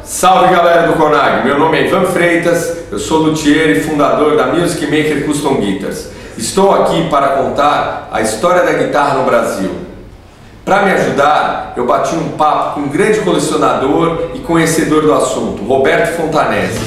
Salve galera do Conag, meu nome é Ivan Freitas, eu sou luthier e fundador da Music Maker Custom Guitars. Estou aqui para contar a história da guitarra no Brasil. Para me ajudar, eu bati um papo com um grande colecionador e conhecedor do assunto, Roberto Fontanesi.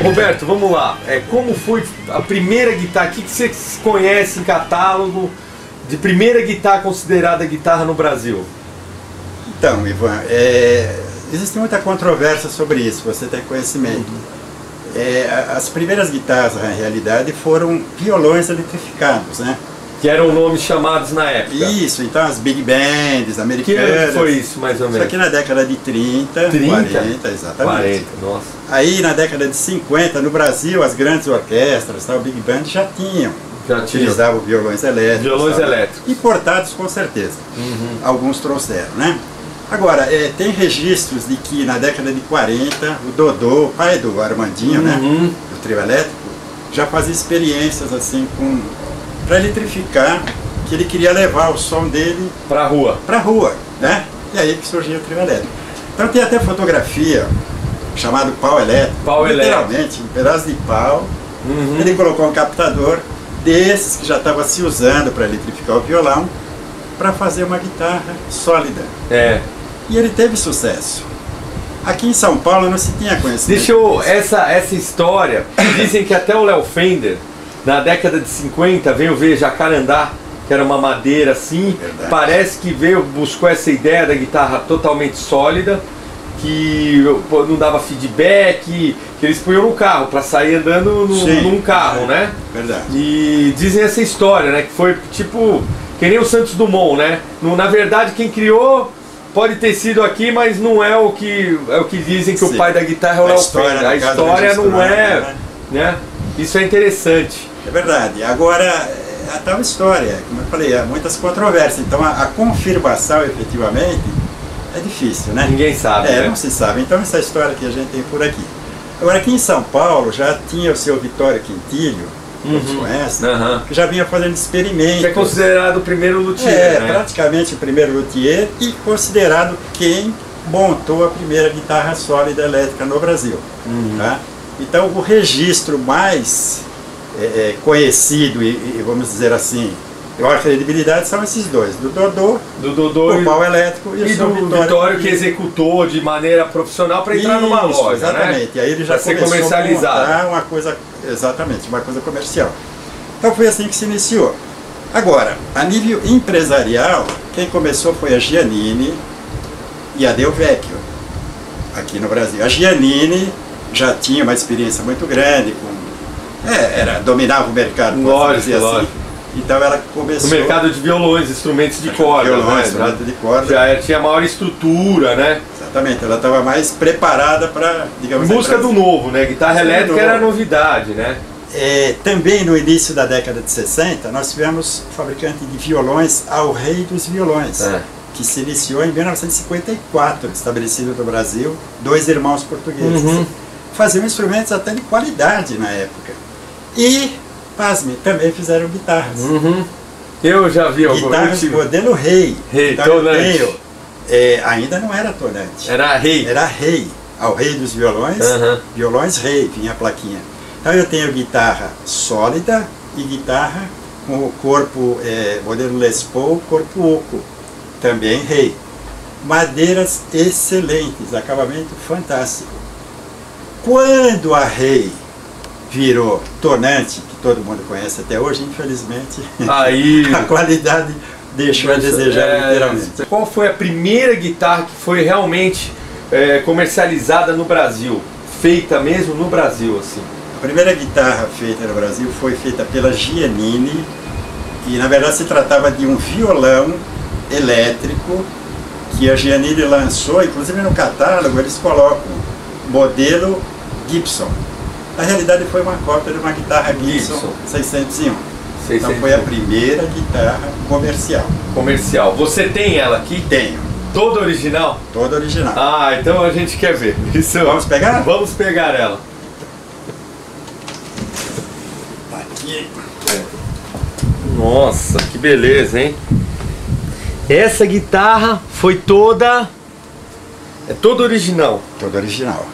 Roberto, vamos lá. Como foi a primeira guitarra? O que você conhece em catálogo de primeira guitarra considerada guitarra no Brasil? Então, Ivan, existe muita controvérsia sobre isso, você tem conhecimento. As primeiras guitarras, na realidade, foram violões eletrificados, né? Que eram nomes chamados na época. Isso, então as big bands americanas. Que foi isso, mais ou menos? Isso aqui na década de 30, 40, exatamente. 40, nossa. Aí na década de 50, no Brasil, as grandes orquestras, o big band já tinham. Utilizavam violões elétricos. Violões elétricos. Importados com certeza. Alguns trouxeram, né? Agora, tem registros de que na década de 40, o Dodô, pai do Armandinho, né? Do trio elétrico, já fazia experiências assim para eletrificar, que ele queria levar o som dele para a rua, né? E aí que surgiu o trio elétrico. Então tem até fotografia chamado pau elétrico, literalmente um pedaço de pau. Ele colocou um captador desses que já estava se usando para eletrificar o violão, para fazer uma guitarra sólida. E ele teve sucesso. Aqui em São Paulo não se tinha conhecimento. Essa história, dizem que até o Léo Fender, na década de 50, veio ver Jacarandá, que era uma madeira assim. Verdade. Parece que buscou essa ideia da guitarra totalmente sólida, que não dava feedback, que eles punham no carro, para sair andando num carro, né? Verdade. E dizem essa história, né? Que foi tipo, que nem o Santos Dumont, né? Na verdade, quem criou pode ter sido aqui, mas não é o que dizem que o pai da guitarra é o Léo Fender. A história não é, né? Isso é interessante. É verdade. Agora, a tal história, como eu falei, há muitas controvérsias. Então, a confirmação, efetivamente, é difícil, né? Ninguém sabe, né? Não se sabe. Então, essa história que a gente tem por aqui. Agora, aqui em São Paulo, já tinha o seu Vitório Quintilho, todos conhecem, que já vinha fazendo experimentos. Que é considerado o primeiro luthier, né? Praticamente o primeiro luthier e considerado quem montou a primeira guitarra sólida elétrica no Brasil. Tá? Então, o registro mais conhecido e vamos dizer assim, maior credibilidade são esses dois, do Dodô o pau elétrico e do Vitório que executou de maneira profissional para entrar numa loja, exatamente, né? E aí ele já começou a montar uma coisa, exatamente, uma coisa comercial. Então foi assim que se iniciou. Agora, a nível empresarial, quem começou foi a Giannini e a Del Vecchio, aqui no Brasil. A Giannini já tinha uma experiência muito grande, dominava o mercado, lógico. Assim. Então ela começou... O mercado de violões, instrumentos de corda. Instrumentos de corda. Já tinha maior estrutura, né? Exatamente, ela estava mais preparada para, digamos... Em busca do novo, né? Guitarra elétrica era novidade, né? Também no início da década de 60, nós tivemos o fabricante de violões Al Rei dos Violões, que se iniciou em 1954, estabelecido no Brasil, dois irmãos portugueses. Faziam instrumentos até de qualidade na época. E, pasme, também fizeram guitarras. Eu já vi algumas. Guitarras modelo Rei. Tonante. Ainda não era tonante. Era Rei. Era Rei. Ao Rei dos Violões, violões Rei, vinha a plaquinha. Então eu tenho guitarra sólida e guitarra com o corpo modelo Les Paul, corpo oco, também Rei. Madeiras excelentes, acabamento fantástico. Quando a Rei virou tonante, que todo mundo conhece até hoje, infelizmente, a qualidade deixou a desejar literalmente. Qual foi a primeira guitarra que foi realmente comercializada no Brasil? Feita mesmo no Brasil, assim? A primeira guitarra feita no Brasil foi feita pela Giannini e na verdade se tratava de um violão elétrico que a Giannini lançou, inclusive no catálogo eles colocam modelo Gibson. Na realidade foi uma cópia de uma guitarra Gibson 601. Então foi a primeira guitarra comercial. Comercial. Você tem ela aqui? Tenho. Toda original? Toda original. Ah, então a gente quer ver. Isso. Vamos pegar? Vamos pegar ela. Aqui. Nossa, que beleza, hein? Essa guitarra foi toda... É toda original. Toda original.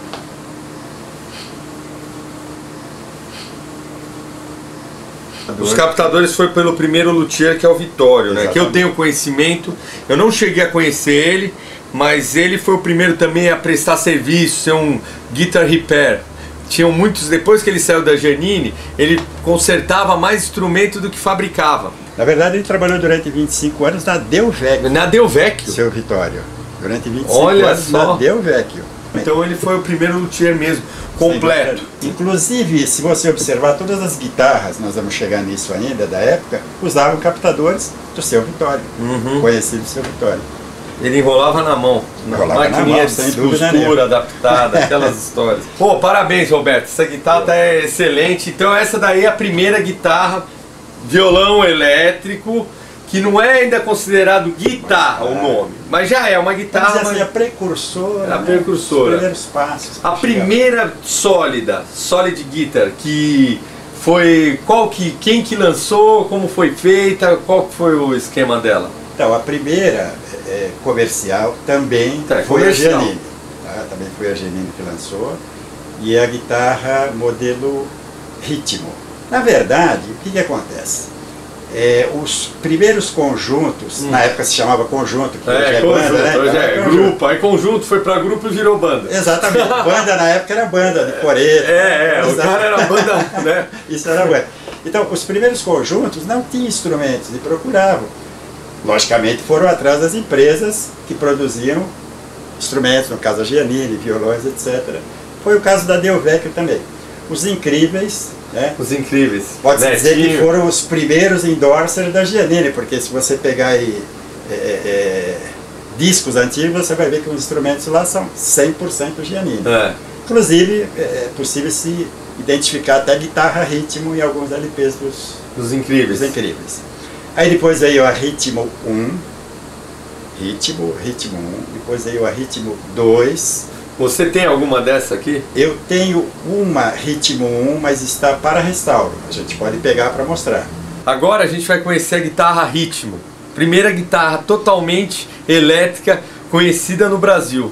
Os captadores foi pelo primeiro luthier, que é o Vitório, né? Exatamente. Que eu tenho conhecimento. Eu não cheguei a conhecer ele, mas ele foi o primeiro também a prestar serviço, ser um guitar repair. Tinham muitos, depois que ele saiu da Giannini, ele consertava mais instrumento do que fabricava. Na verdade, ele trabalhou durante 25 anos na Del Vecchio. Na Del Vecchio. Seu Vitório. Durante 25 Olha anos só. na Del Vecchio. Então ele foi o primeiro luthier mesmo, completo. Inclusive, se você observar, todas as guitarras, nós vamos chegar nisso ainda, da época, usavam captadores do seu Vitório. Conhecido do seu Vitório. Ele enrolava na mão, Enrolava na maquininha mão, de sem dúvida costura nenhuma. adaptada, aquelas histórias. Pô, parabéns, Roberto, essa guitarra é excelente. Então essa daí é a primeira guitarra, violão elétrico, que não é ainda considerado guitarra o nome, mas já é uma guitarra. Mas assim, a precursora, a precursora. Os primeiros passos. A primeira sólida, solid guitar, que foi quem que lançou, como foi feita, qual que foi o esquema dela? Então, a primeira comercial também foi comercial. a Giannini. Tá? Também foi a Giannini que lançou. E a guitarra modelo Ritmo. Na verdade, o que acontece? Os primeiros conjuntos, na época se chamava conjunto, que hoje é conjunto, banda, né? hoje Então, é grupo, aí conjunto foi pra grupo e virou banda. Exatamente, banda na época era banda de coreto. O cara era banda, né? Isso era banda. Então, os primeiros conjuntos não tinham instrumentos e procuravam. Logicamente foram atrás das empresas que produziam instrumentos, no caso a Giannini, violões, etc. Foi o caso da Del Vecchio também. Os Incríveis, né? Os Incríveis. Pode-se dizer que foram os primeiros endorsers da Giannini, porque se você pegar aí discos antigos, você vai ver que os instrumentos lá são 100% Giannini. Inclusive, é possível se identificar até guitarra ritmo em alguns LPs dos Incríveis. Aí depois veio a Ritmo 1, Ritmo 1, depois veio a Ritmo 2. Você tem alguma dessa aqui? Eu tenho uma Ritmo 1, mas está para restauro. A gente pode pegar para mostrar. Agora a gente vai conhecer a guitarra Ritmo. Primeira guitarra totalmente elétrica conhecida no Brasil.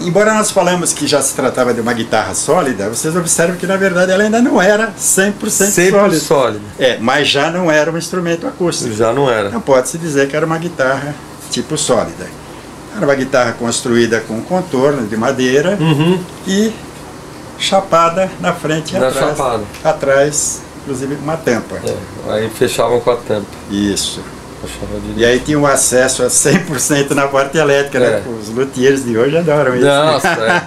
Embora nós falamos que já se tratava de uma guitarra sólida, vocês observam que na verdade ela ainda não era 100% sólida. Mas já não era um instrumento acústico. Já não era. Não pode-se dizer que era uma guitarra tipo sólida. Era uma guitarra construída com contorno de madeira e chapada na frente e atrás. Atrás, inclusive, uma tampa. Aí fechavam com a tampa. Isso. E aí tinha um acesso a 100% na parte elétrica, né? Os luthiers de hoje adoram isso. Nossa,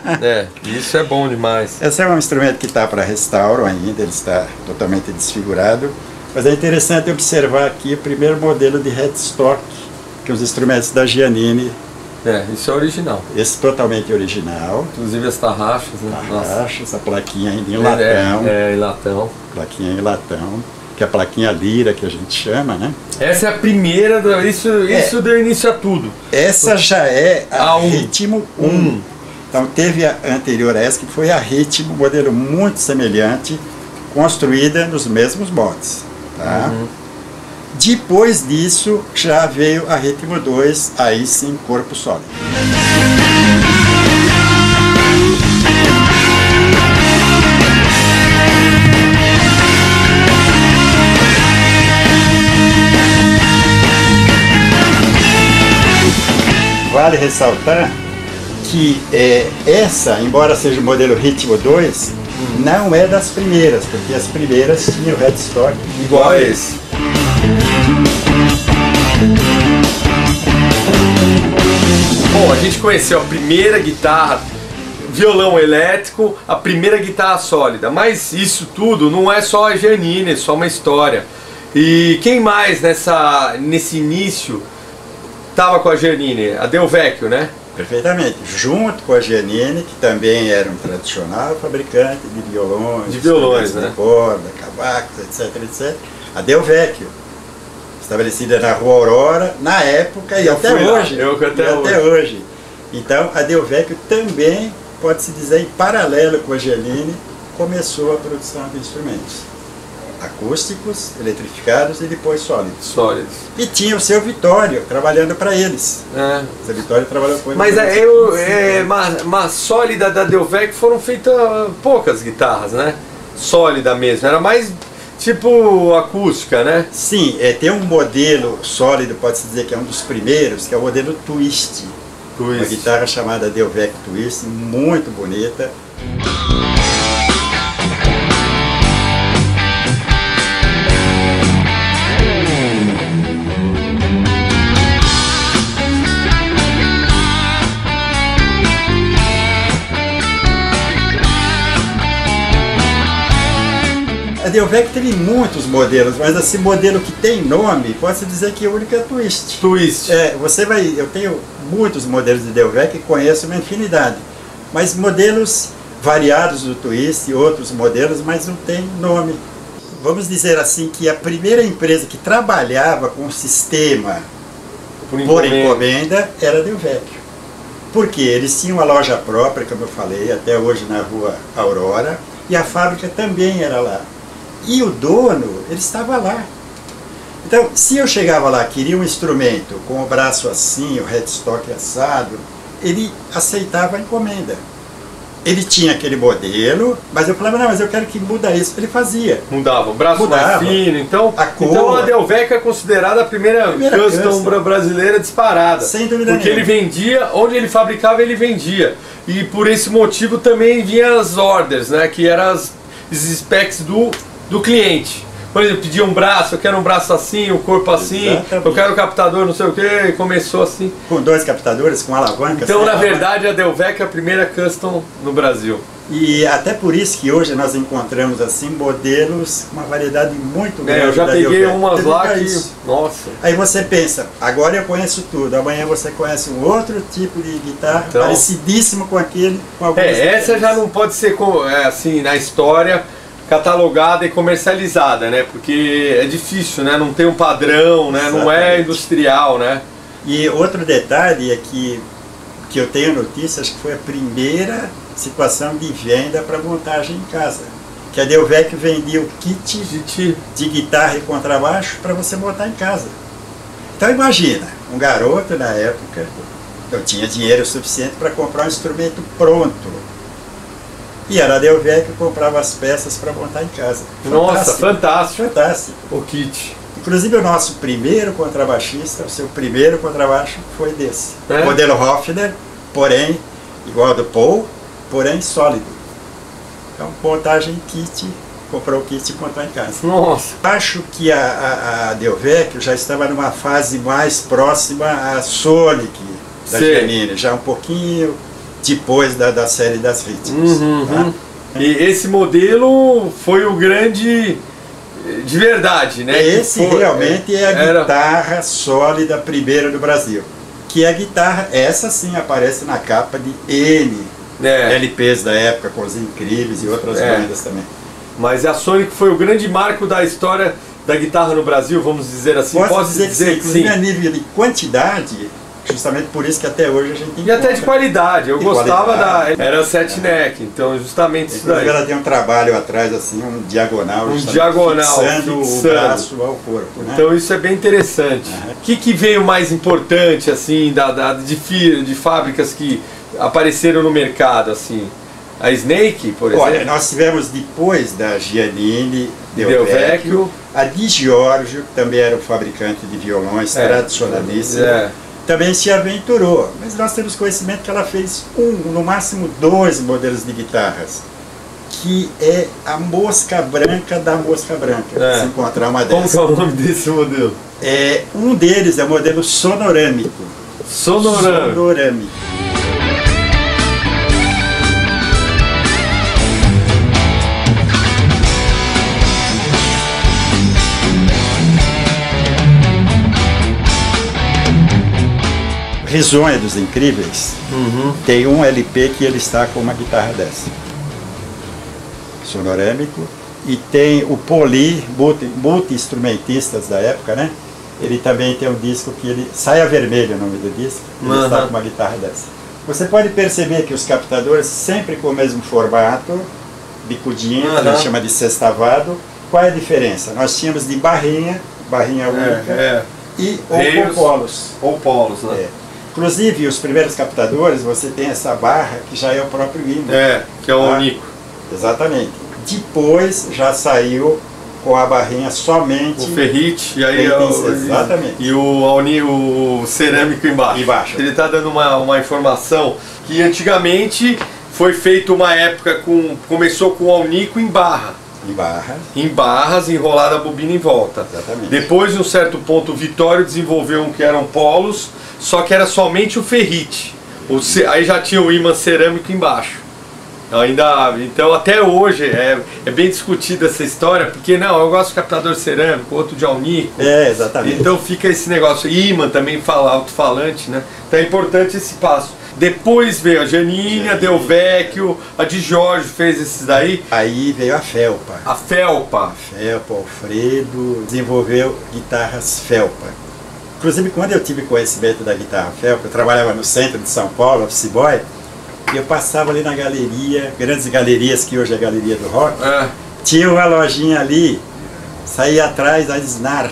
isso é bom demais. Esse é um instrumento que está para restauro ainda, ele está totalmente desfigurado. Mas é interessante observar aqui o primeiro modelo de headstock, que os instrumentos da Giannini. Isso é original. Esse totalmente original. Inclusive as tarraxas, né? Tarraxas, a plaquinha ainda em latão. Em latão. Plaquinha em latão. Que é a plaquinha lira, que a gente chama, né? Essa é a primeira, isso deu início a tudo. Essa já é a Ritmo 1. Então teve a anterior a essa, que foi a Ritmo, modelo muito semelhante, construída nos mesmos moldes. Tá? Depois disso, já veio a Ritmo 2, aí sim, corpo sólido. Vale ressaltar que essa, embora seja o modelo Ritmo 2, não é das primeiras, porque as primeiras tinham headstock igual a esse. Bom, a gente conheceu a primeira guitarra, violão elétrico, a primeira guitarra sólida, mas isso tudo não é só a Giannini, é só uma história. E quem mais nesse início estava com a Giannini? A Del Vecchio, né? Perfeitamente, junto com a Giannini, que também era um tradicional fabricante de violões, né? De corda, compactos, etc, etc. A Del Vecchio, estabelecida na Rua Aurora, na época e até hoje. Até hoje. Então, a Del Vecchio também, pode-se dizer, em paralelo com a Giannini, começou a produção de instrumentos acústicos, eletrificados e depois sólidos. E tinha o seu Vittorio trabalhando para eles. O seu Vittorio trabalhou com eles. Mas sólida da Del Vecchio foram feitas poucas guitarras, né? Sólida mesmo, era mais tipo acústica, né? Sim, tem um modelo sólido, pode-se dizer que é um dos primeiros, que é o modelo Twist. Uma guitarra chamada Del Vecchio Twist, muito bonita. A Del Vecchio teve muitos modelos, mas esse modelo que tem nome, pode-se dizer que o único é Twist. Eu tenho muitos modelos de Del Vecchio e conheço uma infinidade, mas modelos variados do Twist e outros modelos, mas não tem nome. Vamos dizer assim que a primeira empresa que trabalhava com o sistema por encomenda era a Del Vecchio. Porque eles tinham uma loja própria, como eu falei, até hoje na Rua Aurora, e a fábrica também era lá. E o dono, ele estava lá. Então, se eu chegava lá, queria um instrumento com o braço assim, o headstock assado, ele aceitava a encomenda. Ele tinha aquele modelo, mas eu falava, não, mas eu quero que muda isso. Ele fazia. Mudava, o braço mais fino, então a Del Vecchio é considerada a primeira custom brasileira disparada. Sem dúvida porque nenhuma. Ele vendia, onde ele fabricava, ele vendia. E por esse motivo também vinha as orders, né, que eram os specs do cliente. Por exemplo, pedia um braço, eu quero um braço assim, o corpo assim, exatamente. Eu quero um captador não sei o que, e começou assim. Com 2 captadores, com alavanca. Então, na verdade, a Del Vecchio é a primeira custom no Brasil. E até por isso que hoje nós encontramos assim modelos, uma variedade muito grande. Eu já peguei umas lá que... Nossa! Aí você pensa, agora eu conheço tudo, amanhã você conhece um outro tipo de guitarra, então, parecidíssimo com aquele. Com essa já não pode ser assim, na história, catalogada e comercializada, né? Porque é difícil, né? Não tem um padrão, né? Não é industrial, né? E outro detalhe é que eu tenho notícia, acho que foi a primeira situação de venda para montagem em casa. Que a Del Vecchio vendia o kit de guitarra e contrabaixo para você montar em casa. Então imagina, um garoto na época, eu tinha dinheiro suficiente para comprar um instrumento pronto. E era a Del Vecchio que comprava as peças para montar em casa. Nossa, fantástico. Fantástico. O kit. Inclusive o nosso primeiro contrabaixista, o seu primeiro contrabaixo foi desse. O modelo Hofner, porém, igual ao do Paul, porém sólido. Então, montagem kit, comprou o kit e montou em casa. Nossa! Acho que a Del Vecchio já estava numa fase mais próxima à Sonic da Giannini, já um pouquinho depois da série das Ritmos. E esse modelo foi o grande de verdade, né? Esse realmente é a guitarra sólida primeira do Brasil. Que é a guitarra, essa sim aparece na capa de N LPs da época, com os Incríveis e outras bandas também. Mas a Sonic foi o grande marco da história da guitarra no Brasil, vamos dizer assim. Posso dizer que sim, a nível de quantidade, justamente por isso que até hoje a gente encontra. E até de qualidade, eu gostava era set neck, então justamente isso daí. Ela tem um trabalho atrás, assim, um diagonal, fixando o braço ao corpo, né? Então isso é bem interessante. O que veio mais importante, assim, de fábricas que apareceram no mercado, assim? A Snake, por exemplo? Olha, nós tivemos depois da Giannini, Del Vecchio, a Di Giorgio, que também era um fabricante de violões tradicionalíssimo. Também se aventurou, mas nós temos conhecimento que ela fez no máximo 2 modelos de guitarras, que é a mosca branca da mosca branca, se encontrar uma dessas. Como é o nome desse modelo? Um deles é o modelo sonorâmico. Sonorâmico. Risonha dos Incríveis tem um LP que ele está com uma guitarra dessa. Sonorâmico, E tem o Poli, multi-instrumentistas da época, né? Ele também tem um disco que ele... Saia Vermelha, o nome do disco. Ele está com uma guitarra dessa. Você pode perceber que os captadores sempre com o mesmo formato, bicudinho, que a gente chama de sextavado. Qual é a diferença? Nós tínhamos de barrinha única, ou polos. Ou polos, né? Inclusive, os primeiros captadores, você tem essa barra que já é o próprio ímã. Que é o único. Exatamente. Depois já saiu com a barrinha somente... O ferrite, e aí exatamente. E o cerâmico embaixo. Ele está dando uma informação que antigamente foi feito uma época começou com o alnico em barra. Em barras, enrolada a bobina em volta. Exatamente. Depois, em um certo ponto, o Vittorio desenvolveu um que eram polos, só que era somente o ferrite. Aí já tinha o ímã cerâmico embaixo. Então até hoje é bem discutida essa história, porque não, eu gosto de captador cerâmico, outro de alnico. Exatamente. Então fica esse negócio. Ímã também fala alto-falante, né? Então é importante esse passo. Depois veio a Giannini, a Del Vecchio, a de Jorge fez esses daí. Aí veio a Felpa. A Felpa. O Alfredo desenvolveu guitarras Felpa. Inclusive, quando eu tive conhecimento da guitarra Felpa, eu trabalhava no centro de São Paulo, office boy, e eu passava ali na galeria, grandes galerias que hoje é a Galeria do Rock, tinha uma lojinha ali, saía atrás da Snar,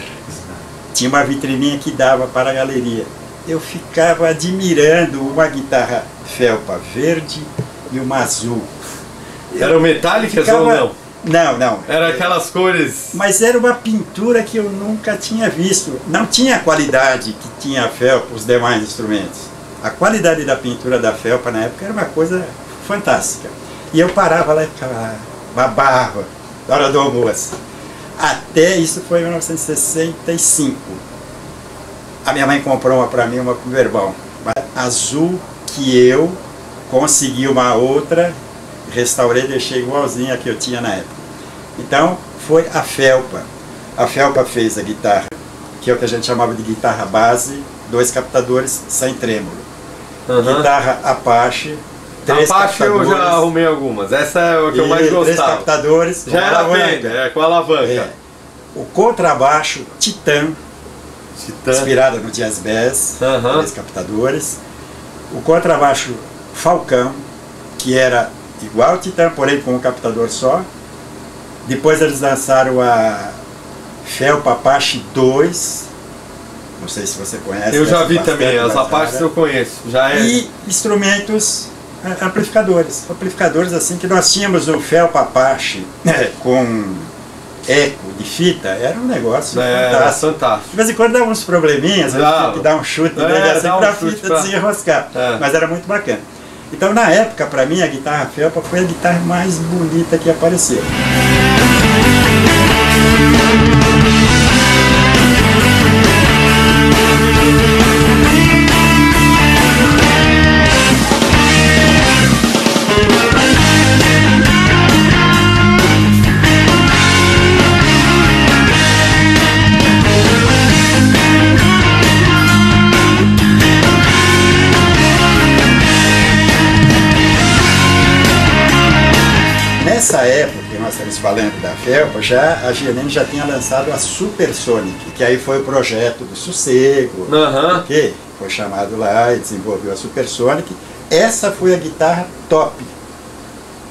tinha uma vitrininha que dava para a galeria. Eu ficava admirando uma guitarra Felpa verde e uma azul. Eram metálicas ou não? Não. Era aquelas cores... Mas era uma pintura que eu nunca tinha visto. Não tinha a qualidade que tinha a Felpa, os demais instrumentos. A qualidade da pintura da Felpa na época era uma coisa fantástica. E eu parava lá e ficava, babava, na hora do almoço. Até isso foi em 1965. A minha mãe comprou para mim uma com meu irmão, uma azul, que eu consegui uma outra, restaurei e deixei igualzinha a que eu tinha na época. Então foi a Felpa. A Felpa fez a guitarra, que é o que a gente chamava de guitarra base, 2 captadores sem trêmulo. Guitarra Apache, 3 Apache captadores. Eu já arrumei algumas, essa é o que eu mais gostava. 3 captadores, já era Fender, com alavanca. O contrabaixo Titan, inspirada no Jazz Bass, 3 captadores. O contrabaixo Falcão, que era igual ao Titan, porém com um captador só. Depois eles lançaram a Felpa Apache 2. Não sei se você conhece. Eu já vi também, as Apaches eu conheço. E instrumentos amplificadores assim, que nós tínhamos o Felpa Apache com eco de fita, era um negócio fantástico. De vez em quando dava uns probleminhas, a gente tinha que dar um chute nele assim para a fita desenroscar, mas era muito bacana. Então na época, para mim, a guitarra Felpa foi a guitarra mais bonita que apareceu. Nessa época que nós estamos falando da Felpa, a Giannini já tinha lançado a Supersonic, que aí foi o projeto do Sossego, que foi chamado lá e desenvolveu a Supersonic. Essa foi a guitarra top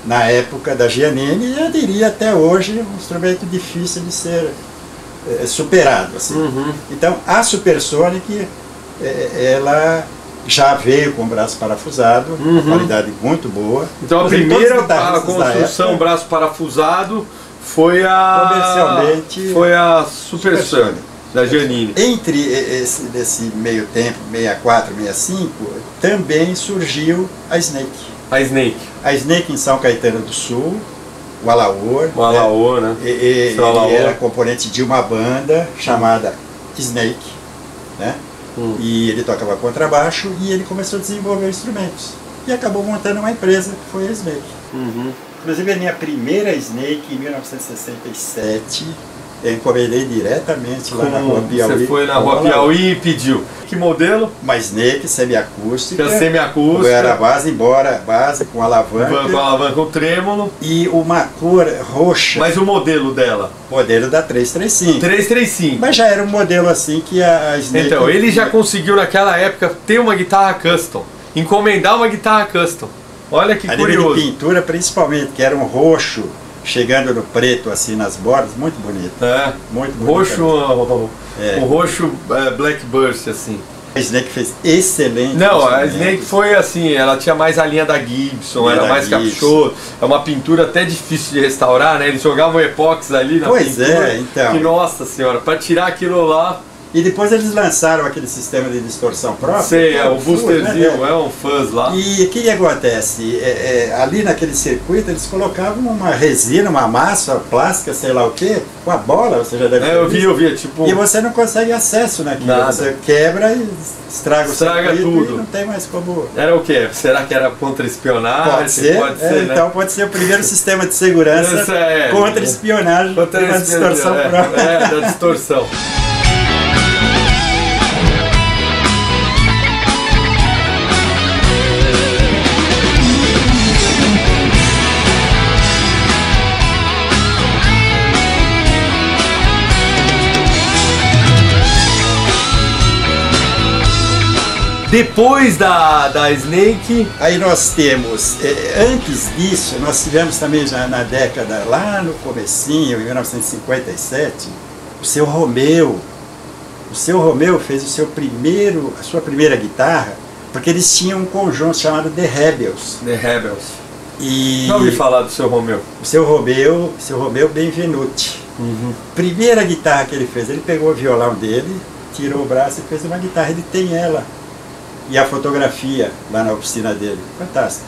na época da Giannini e eu diria até hoje um instrumento difícil de ser superado. Assim. Então a Supersonic, ela já veio com o braço parafusado, uma qualidade muito boa. Então a primeira construção braço parafusado foi comercialmente foi a Supersonic da Giannini. Entre esse meio tempo, 64, 65, também surgiu a Snake. A Snake em São Caetano do Sul, o Alaor. O Alaor, né? Ele era componente de uma banda chamada Snake, né? E ele tocava contrabaixo e ele começou a desenvolver instrumentos. E acabou montando uma empresa que foi a Snake. Inclusive a minha primeira Snake em 1967, eu encomendei diretamente lá na Rua Piauí. Você foi na Rua Piauí e pediu. que modelo? Uma Snake semiacústica. Semiacústica. Era base com alavanca. Com alavanca com trêmulo. E uma cor roxa. Mas o modelo dela? Modelo da 335. 335. Mas já era um modelo assim que a Snake... Então, ele já conseguiu naquela época ter uma guitarra custom. Encomendar uma guitarra custom. Olha que curioso. De pintura principalmente, que era um roxo, chegando no preto assim nas bordas, muito bonito. Muito bonito. Roxo, o roxo Blackburst assim. A Snake fez excelente. Não, a Snake foi assim, ela tinha mais a linha da Gibson, era mais caprichoso. É uma pintura até difícil de restaurar, né? Eles jogavam epóxi ali na pintura. Então. Que, nossa senhora, para tirar aquilo lá. E depois eles lançaram aquele sistema de distorção próprio. Sei, o boosterzinho, né? Um fuzz lá. E o que acontece? Ali naquele circuito eles colocavam uma resina, uma massa plástica, sei lá o que, com a bola, você já deve ter visto. Eu vi, tipo... E você não consegue acesso naquilo. Nada. Você quebra e estraga o circuito tudo. E não tem mais como... Era o quê? Será que era contra espionagem? Pode ser, né? Então pode ser o primeiro sistema de segurança contra espionagem, contra a distorção própria. Da distorção. Depois da Snake... Aí nós temos, antes disso, nós tivemos também já na década, lá no comecinho, em 1957, o seu Romeo. O seu Romeo fez a sua primeira guitarra, porque eles tinham um conjunto chamado The Rebels. The Rebels. E não ouvi falar do seu Romeo. O seu Romeo Benvenuti. Primeira guitarra que ele fez, ele pegou o violão dele, tirou o braço e fez uma guitarra, ele tem ela. E a fotografia lá na oficina dele. Fantástico.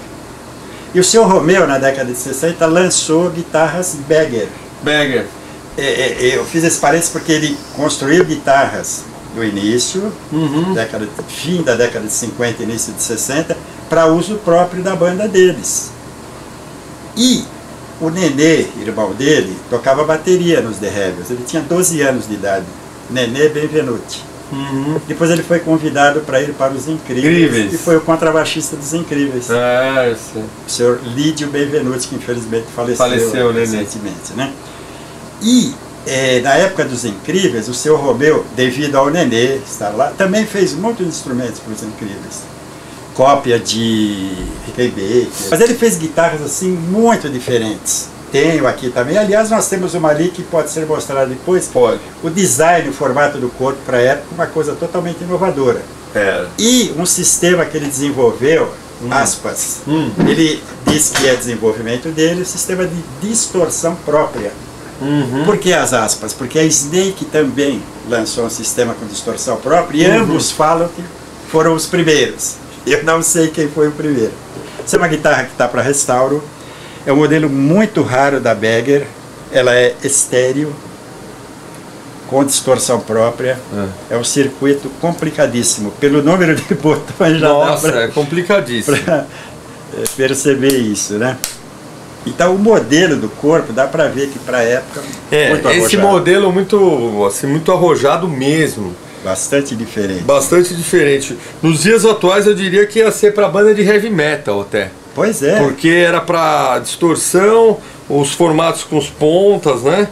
E o seu Romeo, na década de 60, lançou guitarras Bagger. Bagger. Eu fiz esse parênteses porque ele construiu guitarras do início, fim da década de 50, início de 60, para uso próprio da banda deles. E o Nenê, irmão dele, tocava bateria nos The Rebels. Ele tinha 12 anos de idade. Nenê Benvenuti. Depois ele foi convidado para ir para os Incríveis. E foi o contrabaixista dos Incríveis. Eu sei. O senhor Lídio Benvenuti, que infelizmente faleceu recentemente, né? E na época dos Incríveis, o seu Romeo, devido ao Nenê estar lá, também fez muitos instrumentos para os Incríveis. Cópia de Rickenbacker. Mas ele fez guitarras assim muito diferentes. Tenho aqui também. Aliás, nós temos uma ali que pode ser mostrada depois. Pode. O design, o formato do corpo para a época, uma coisa totalmente inovadora. E um sistema que ele desenvolveu, aspas, ele diz que é desenvolvimento dele, o sistema de distorção própria. Por que as aspas? Porque a Snake também lançou um sistema com distorção própria e ambos falam que foram os primeiros. Eu não sei quem foi o primeiro. Essa é uma guitarra que está para restauro. É um modelo muito raro da Bagger. Ela é estéreo, com distorção própria. É um circuito complicadíssimo. Pelo número de botões já dá para... é complicadíssimo. perceber isso, né? Então o modelo do corpo dá para ver que para a época muito arrojado. Esse modelo muito arrojado mesmo. Bastante diferente. Bastante diferente. Nos dias atuais eu diria que ia ser para banda de heavy metal até. Pois é. Porque era para distorção, os formatos com os pontas, né?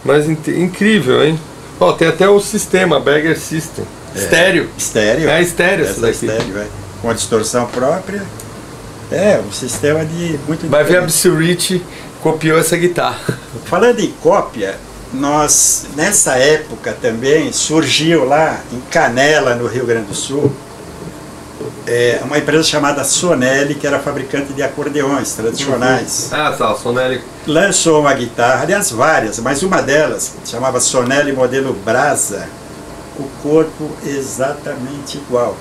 Mas incrível, hein? Ó, tem até o sistema, Bagger System. Estéreo. Estéreo. É estéreo essa daqui. Estéreo, com a distorção própria. Um sistema de muito Vai ver a Absolute copiou essa guitarra. Falando em cópia, nós, nessa época também, surgiu lá em Canela, no Rio Grande do Sul, uma empresa chamada Sonelli, que era fabricante de acordeões tradicionais. Sonelli. Lançou uma guitarra, aliás várias, mas uma delas, chamava Sonelli modelo Brasa, o corpo exatamente igual.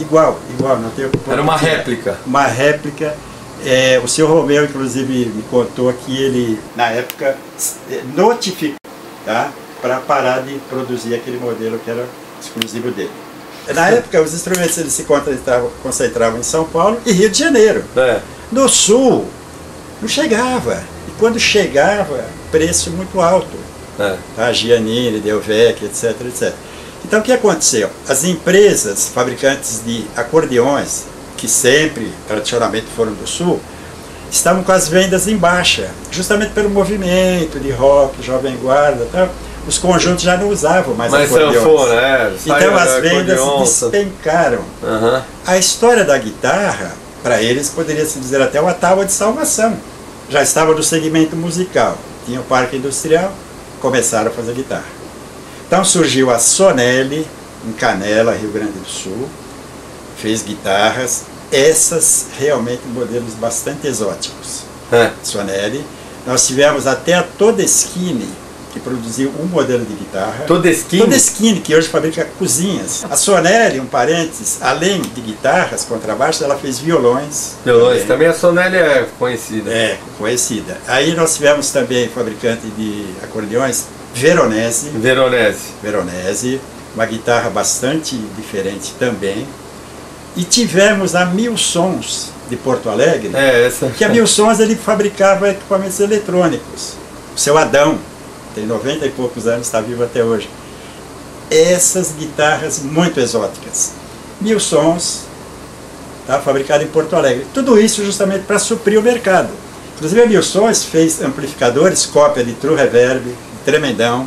Igual, não tem o que... Era uma réplica. Uma réplica. O seu Romeo, inclusive, me contou que ele, na época, notificou, tá, para parar de produzir aquele modelo que era exclusivo dele. Na época, os instrumentos eles se concentravam em São Paulo e Rio de Janeiro. No Sul, não chegava. E quando chegava, preço muito alto. Tá? Giannini, Delvecchi, etc, etc. Então o que aconteceu? As empresas fabricantes de acordeões, que sempre, tradicionalmente foram do Sul, estavam com as vendas em baixa, justamente pelo movimento de rock, jovem guarda e tal. Os conjuntos já não usavam mais acordeões. Sanfona, então as vendas despencaram. A história da guitarra, para eles, poderia se dizer até uma tábua de salvação. Já estava no segmento musical, tinha o parque industrial, começaram a fazer guitarra. Então surgiu a Sonelli, em Canela, Rio Grande do Sul, fez guitarras, essas realmente modelos bastante exóticos. Sonelli. Nós tivemos até a Todeschini, que produziu um modelo de guitarra. Todeschini? Todeschini, que hoje fabrica cozinhas. A Sonelli, um parênteses, além de guitarras, contrabaixos, ela fez violões. Violões, também a Sonelli é conhecida. É, conhecida. Aí nós tivemos também fabricante de acordeões, Veronese. Veronese, uma guitarra bastante diferente também. E tivemos a Mil Sons de Porto Alegre, que a Mil Sons ele fabricava equipamentos eletrônicos. O seu Adão, tem 90 e poucos anos, está vivo até hoje. Essas guitarras muito exóticas. Mil Sons, tá, fabricado em Porto Alegre. Tudo isso justamente para suprir o mercado. Inclusive a Mil Sons fez amplificadores, cópia de True Reverb, Tremendão,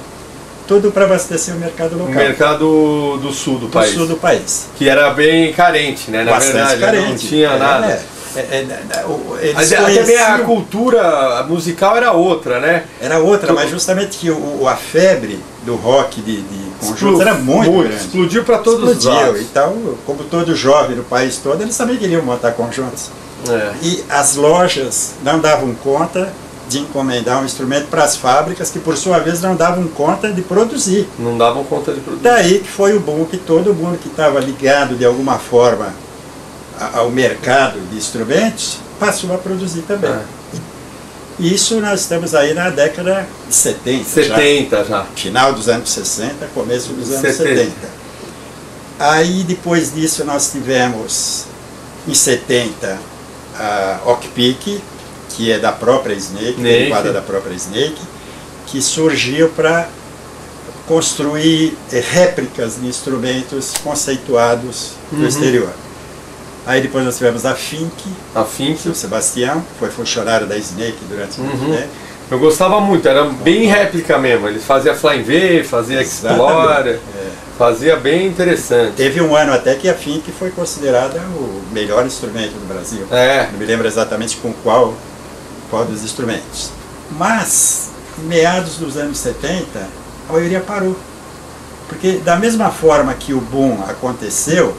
tudo para abastecer o mercado local. O mercado do sul do país. Do sul do país. Que era bem carente, né? Na bastante verdade, carente. Não tinha nada. Também a cultura musical era outra, né? Era outra, mas justamente que a febre do rock de conjuntos era muito grande. Explodiu para todos os lados. Então, como todo jovem no país todo, eles também queriam montar conjuntos. E as lojas não davam conta de encomendar um instrumento para as fábricas, que por sua vez não davam conta de produzir. Não davam conta de produzir. Daí que foi o boom que todo mundo que estava ligado de alguma forma ao mercado de instrumentos passou a produzir também. Isso nós estamos aí na década de 70. 70 já. Final dos anos 60, começo dos anos 70. Aí depois disso nós tivemos em 70 a Ock-Peak, que é da própria Snake, derivada da própria Snake, que surgiu para construir réplicas de instrumentos conceituados do exterior. Aí depois nós tivemos a Fink, o Sebastião, que foi funcionário da Snake durante muito tempo. Eu gostava muito, era bem réplica mesmo, ele fazia Flying V, fazia Explorer, fazia bem interessante. Teve um ano até que a Fink foi considerada o melhor instrumento do Brasil. Não me lembro exatamente com qual dos instrumentos. Mas, em meados dos anos 70, a maioria parou. Porque da mesma forma que o boom aconteceu,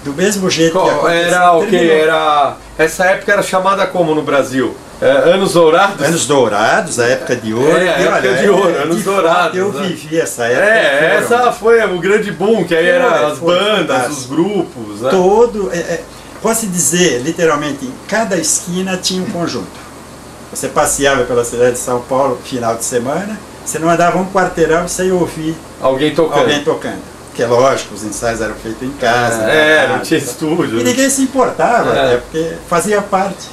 do mesmo jeito que aconteceu, essa época era chamada como no Brasil? Anos Dourados? Anos Dourados, a época de ouro. Anos Dourados. Eu vivi essa época. Essa foi o grande boom, que aí eram as bandas, os grupos. Né? Posso dizer, literalmente, em cada esquina tinha um conjunto. Você passeava pela cidade de São Paulo final de semana, você não andava um quarteirão sem ouvir alguém tocando. Porque é lógico, os ensaios eram feitos em casa. Não tinha estúdio. E ninguém se importava, porque fazia parte.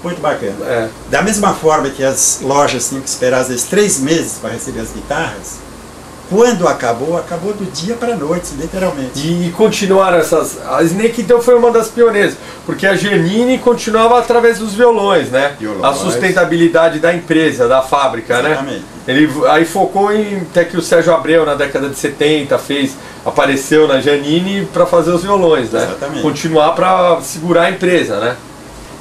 Muito bacana. Da mesma forma que as lojas tinham que esperar às vezes 3 meses para receber as guitarras, quando acabou do dia para a noite, literalmente. E continuaram essas... A Snake então foi uma das pioneiras, porque a Giannini continuava através dos violões, né? A sustentabilidade da empresa, da fábrica, né? Ele aí focou em... Até que o Sérgio Abreu, na década de 70, apareceu na Giannini para fazer os violões, né? Continuar para segurar a empresa, né?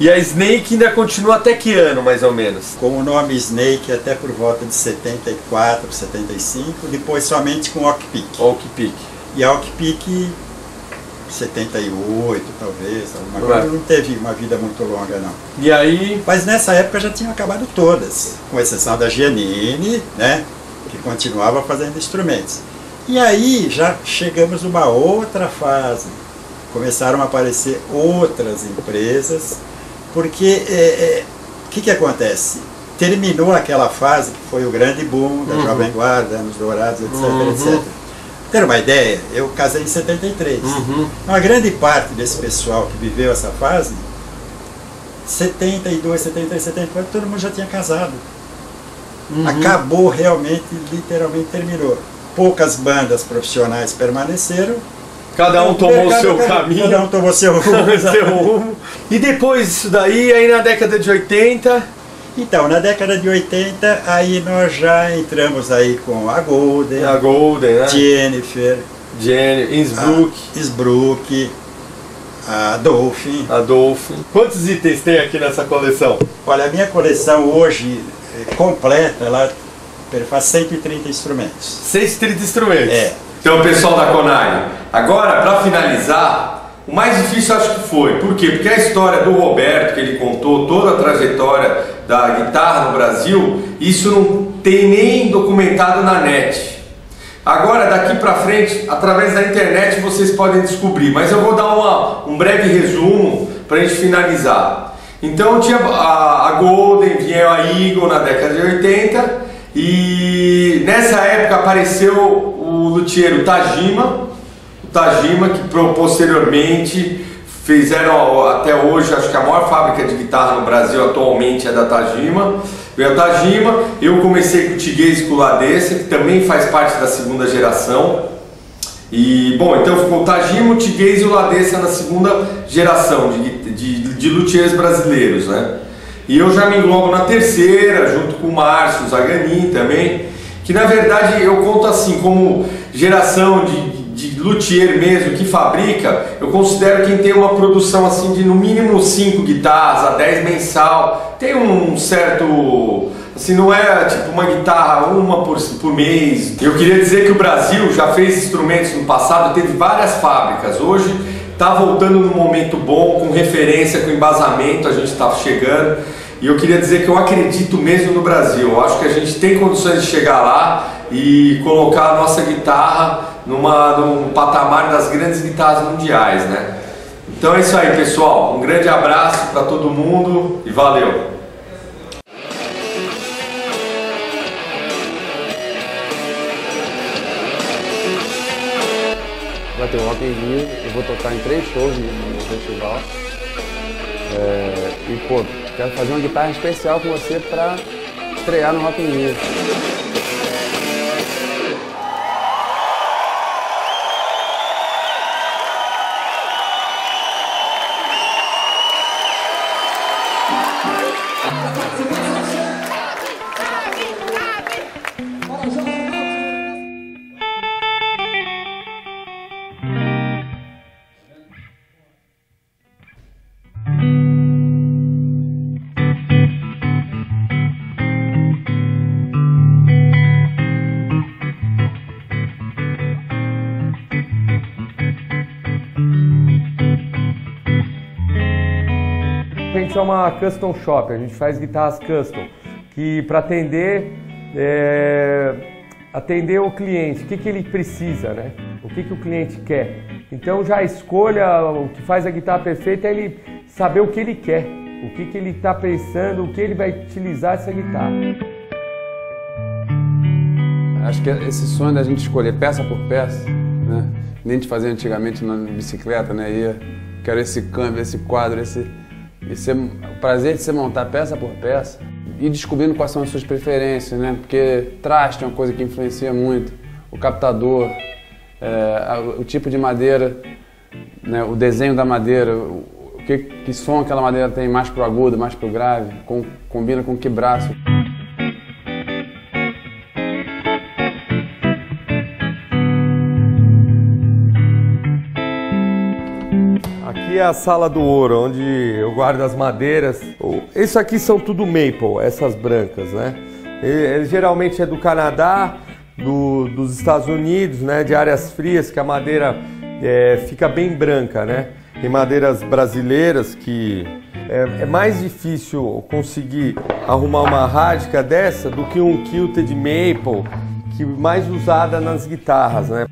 E a Snake ainda continua até que ano, mais ou menos? Com o nome Snake até por volta de 74, 75, depois somente com Ock-Peak. E a Ock-Peak, 78 talvez, alguma coisa, não teve uma vida muito longa não. E aí... Mas nessa época já tinham acabado todas, com exceção da Giannini, né, que continuava fazendo instrumentos. E aí já chegamos numa outra fase, começaram a aparecer outras empresas, porque o que acontece? Terminou aquela fase que foi o grande boom da Jovem Guarda, Anos Dourados, etc, etc. Ter uma ideia, eu casei em 73. Uma grande parte desse pessoal que viveu essa fase, 72, 73, 74, todo mundo já tinha casado. Acabou realmente, literalmente terminou. poucas bandas profissionais permaneceram. Cada um tomou o seu caminho. Cada um tomou seu rumo. E depois disso daí, aí na década de 80... Então, na década de 80, aí nós já entramos aí com a Golden, né? Jennifer, Innsbruck, a Dolphin. Quantos itens tem aqui nessa coleção? Olha, a minha coleção hoje completa, ela faz 130 instrumentos. 130 instrumentos? É. Então, pessoal da Conag, agora para finalizar, o mais difícil acho que foi. Por quê? Porque a história do Roberto, que ele contou, toda a trajetória da guitarra no Brasil, isso não tem nem documentado na net. Agora, daqui para frente, através da internet, vocês podem descobrir, mas eu vou dar um breve resumo para a gente finalizar. Então, tinha a Golden, vinha a Eagle na década de 80, e nessa época apareceu o luthier Tajima, que posteriormente fizeram até hoje, acho que a maior fábrica de guitarra no Brasil atualmente é da Tajima. Veio a Tajima, eu comecei com o Tigese e com o Ladessa, que também faz parte da segunda geração. E bom, então ficou o Tajima, o Tigese e o Ladessa na segunda geração de luthiers brasileiros, né? E eu já me englobo na terceira, junto com o Márcio, o Zaganin também, que na verdade eu conto assim, como geração de luthier mesmo, que fabrica, eu considero quem tem uma produção assim de no mínimo 5 guitarras, a 10 mensal, tem um certo, assim, não é tipo uma guitarra, uma por mês. Eu queria dizer que o Brasil já fez instrumentos no passado, teve várias fábricas, hoje está voltando num momento bom, com referência, com embasamento, a gente está chegando. E eu queria dizer que eu acredito mesmo no Brasil. Eu acho que a gente tem condições de chegar lá e colocar a nossa guitarra num patamar das grandes guitarras mundiais, né? Então é isso aí, pessoal. Um grande abraço para todo mundo e valeu! Vai ter um Rock in Rio, eu vou tocar em 3 shows no festival. E pô, quero fazer uma guitarra especial com você para estrear no Rock in Rio. A gente é uma custom shop, a gente faz guitarras custom, que para atender o cliente, o que ele precisa, né? O que o cliente quer. Então já a escolha, o que faz a guitarra perfeita é ele saber o que ele quer, o que ele está pensando, o que ele vai utilizar essa guitarra. Acho que esse sonho da gente escolher peça por peça, né? Nem a gente fazia antigamente na bicicleta, né? Quero esse câmbio, esse quadro, o prazer de você montar peça por peça e descobrindo quais são as suas preferências, né? Porque traste é uma coisa que influencia muito, o captador, o tipo de madeira, né? O desenho da madeira, que som aquela madeira tem, mais pro agudo, mais pro grave, combina com que braço. Aqui é a sala do ouro, onde eu guardo as madeiras. Isso aqui são tudo maple, essas brancas, né? Ele geralmente é do Canadá, dos Estados Unidos, né? De áreas frias, que a madeira fica bem branca, né? Tem madeiras brasileiras que é mais difícil conseguir arrumar uma rádica dessa do que um quilted maple, que é mais usada nas guitarras, né?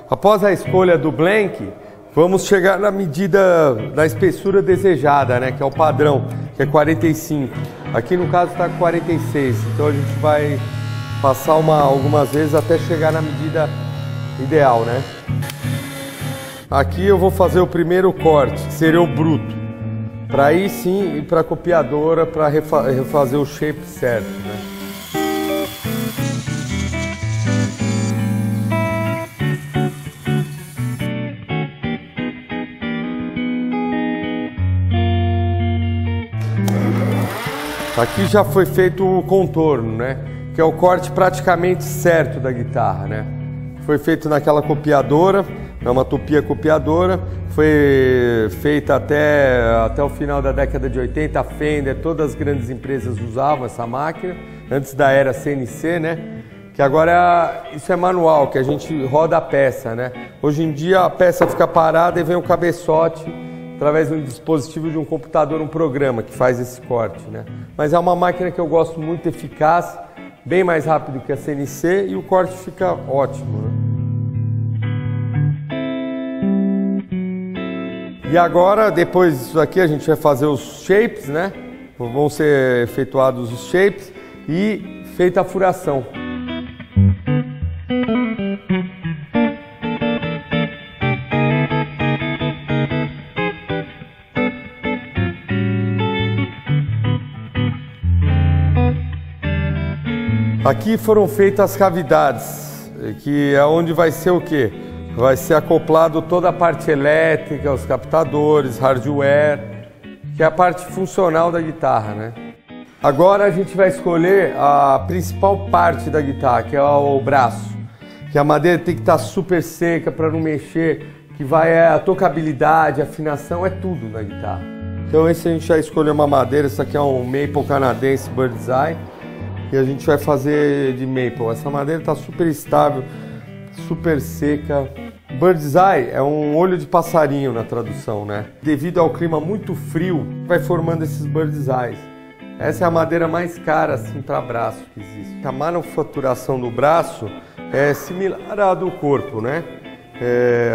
Após a escolha do blank, vamos chegar na medida da espessura desejada, né, que é o padrão, que é 45. Aqui no caso está 46, então a gente vai passar algumas vezes até chegar na medida ideal, né? Aqui eu vou fazer o primeiro corte, que seria o bruto, para aí sim ir para a copiadora para refazer o shape certo, né? Aqui já foi feito o contorno, né? Que é o corte praticamente certo da guitarra, né? Foi feito naquela copiadora, é uma Tupia copiadora, foi feita até o final da década de 80, a Fender, todas as grandes empresas usavam essa máquina, antes da era CNC, né? Que agora isso é manual, que a gente roda a peça, né? Hoje em dia a peça fica parada e vem o cabeçote através de um dispositivo de um computador, um programa que faz esse corte, né? Mas é uma máquina que eu gosto muito, eficaz, bem mais rápido que a CNC e o corte fica ótimo, né? E agora, depois disso aqui, a gente vai fazer os shapes, né? Vão ser efetuados os shapes e feita a furação. Aqui foram feitas as cavidades, que é onde vai ser o quê? Vai ser acoplado toda a parte elétrica, os captadores, hardware, que é a parte funcional da guitarra, né? Agora a gente vai escolher a principal parte da guitarra, que é o braço. Que a madeira tem que estar super seca para não mexer, que vai a tocabilidade, a afinação, é tudo na guitarra. Então esse a gente já escolheu uma madeira, essa aqui é um maple canadense Bird's Eye. E a gente vai fazer de maple. Essa madeira está super estável, super seca. Bird's Eye é um olho de passarinho na tradução, né? Devido ao clima muito frio, vai formando esses Bird's Eyes. Essa é a madeira mais cara assim para braço que existe. A manufaturação do braço é similar à do corpo, né?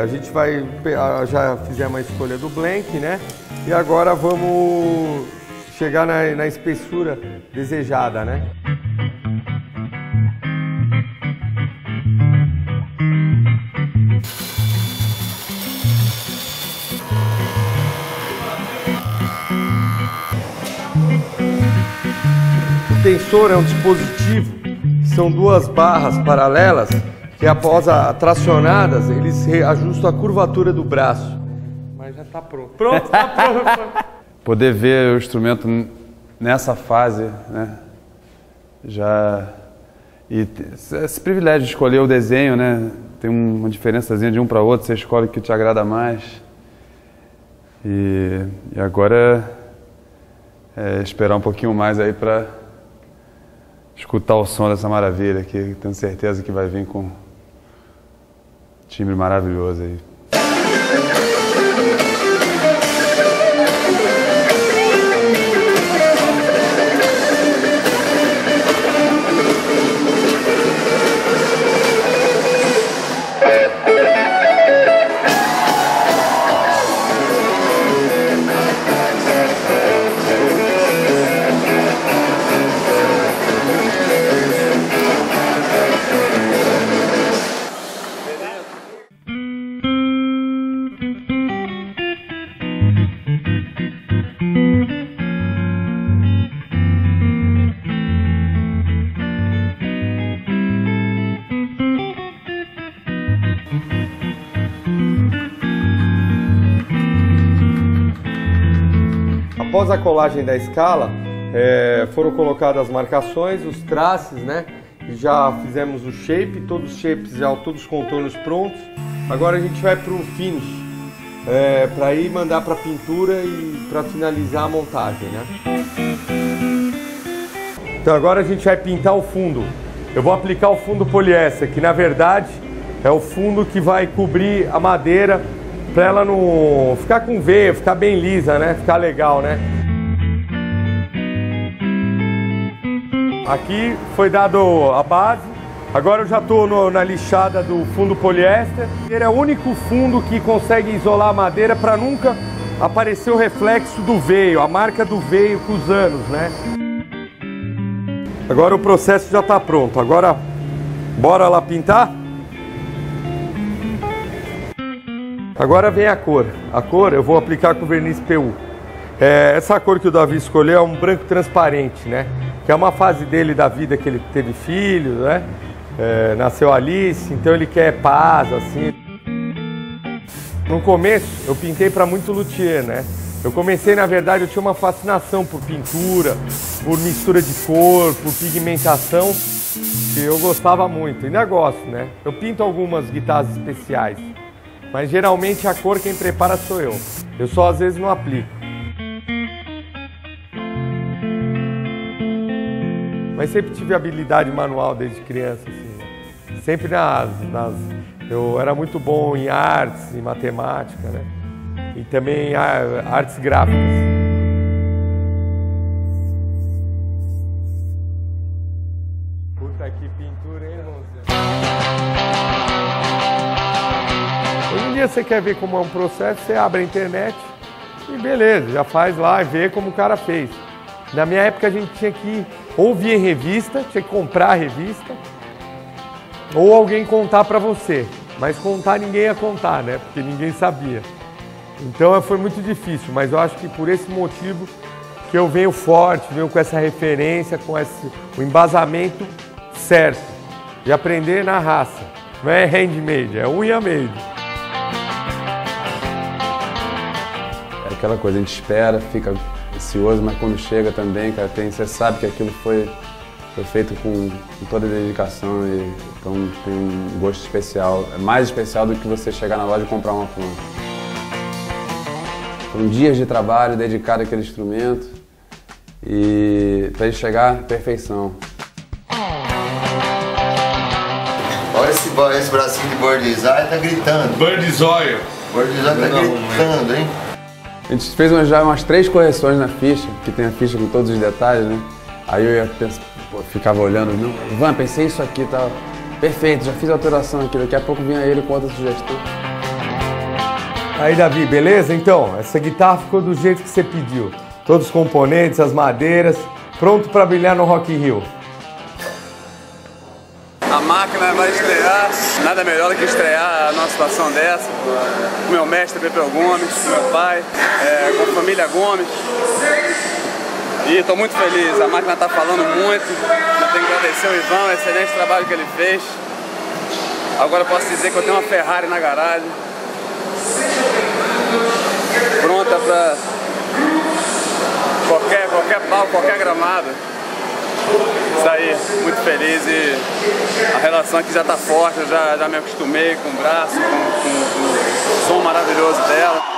A gente vai, já fizemos a escolha do blank, né? E agora vamos chegar na espessura desejada, né? O tensor é um dispositivo, são duas barras paralelas que após tracionadas, eles ajustam a curvatura do braço. Mas já está pronto. Pronto, está pronto. Poder ver o instrumento nessa fase, né? Já... E esse privilégio de escolher o desenho, né? Tem uma diferençazinha de um para outro, você escolhe o que te agrada mais. E agora esperar um pouquinho mais aí para escutar o som dessa maravilha aqui. Tenho certeza que vai vir com um timbre maravilhoso aí. Após a colagem da escala, foram colocadas as marcações, os traços, né? Já fizemos o shape, todos os shapes, já todos os contornos prontos. Agora a gente vai para o finish, para ir mandar para a pintura e para finalizar a montagem, né? Então agora a gente vai pintar o fundo. Eu vou aplicar o fundo poliéster, que na verdade é o fundo que vai cobrir a madeira para ela não ficar com veia, ficar bem lisa, né? Ficar legal, né? Aqui foi dado a base, agora eu já estou na lixada do fundo poliéster. Ele é o único fundo que consegue isolar a madeira para nunca aparecer o reflexo do veio, a marca do veio com os anos, né? Agora o processo já está pronto, agora bora lá pintar? Agora vem a cor. A cor eu vou aplicar com verniz PU. Essa cor que o Davi escolheu é um branco transparente, né? Que é uma fase dele da vida que ele teve filhos, né? Nasceu Alice, então ele quer paz, assim. No começo eu pintei para muito luthier, né? Eu comecei, na verdade, eu tinha uma fascinação por pintura, por mistura de cor, por pigmentação, que eu gostava muito, ainda gosto, né? Eu pinto algumas guitarras especiais, mas geralmente a cor quem prepara sou eu. Eu só às vezes não aplico. Mas sempre tive habilidade manual desde criança, assim. Sempre eu era muito bom em artes, em matemática, né? E também em artes gráficas. Puta que pintura, hein, irmãozinho? Hoje em dia você quer ver como é um processo, você abre a internet e beleza, já faz lá e vê como o cara fez. Na minha época a gente tinha que ou vir em revista, tinha que comprar a revista, ou alguém contar pra você. Mas contar ninguém ia contar, né? Porque ninguém sabia. Então foi muito difícil, mas eu acho que por esse motivo que eu venho forte, venho com essa referência, com o embasamento certo. De aprender na raça. Não é handmade, é unha made. É aquela coisa, a gente espera, fica ansioso, mas quando chega também, cara, você sabe que aquilo foi feito com toda a dedicação e então tem um gosto especial, é mais especial do que você chegar na loja e comprar uma planta. Foram dias de trabalho dedicado àquele instrumento e para ele chegar à perfeição. Olha esse bracinho de Bird's Eye, tá gritando. Bird's Eye. Bird's Eye tá gritando, hein? A gente fez já umas 3 correções na ficha, que tem a ficha com todos os detalhes, né? Aí eu ficava olhando, não, Ivan, pensei isso aqui e tal. Perfeito, já fiz a alteração aqui, daqui a pouco vinha ele com outra sugestão. Aí, Davi, beleza? Então, essa guitarra ficou do jeito que você pediu. Todos os componentes, as madeiras, pronto para brilhar no Rock in Rio. A máquina vai estrear, nada melhor do que estrear numa situação dessa, com meu mestre Pepeu Gomes, com meu pai, com a família Gomes. E estou muito feliz, a máquina está falando muito, eu tenho que agradecer o Ivan, o excelente trabalho que ele fez. Agora eu posso dizer que eu tenho uma Ferrari na garagem, pronta para qualquer palco, qualquer gramado. Isso aí, muito feliz e a relação aqui já está forte, eu já me acostumei com o braço, com o som maravilhoso dela.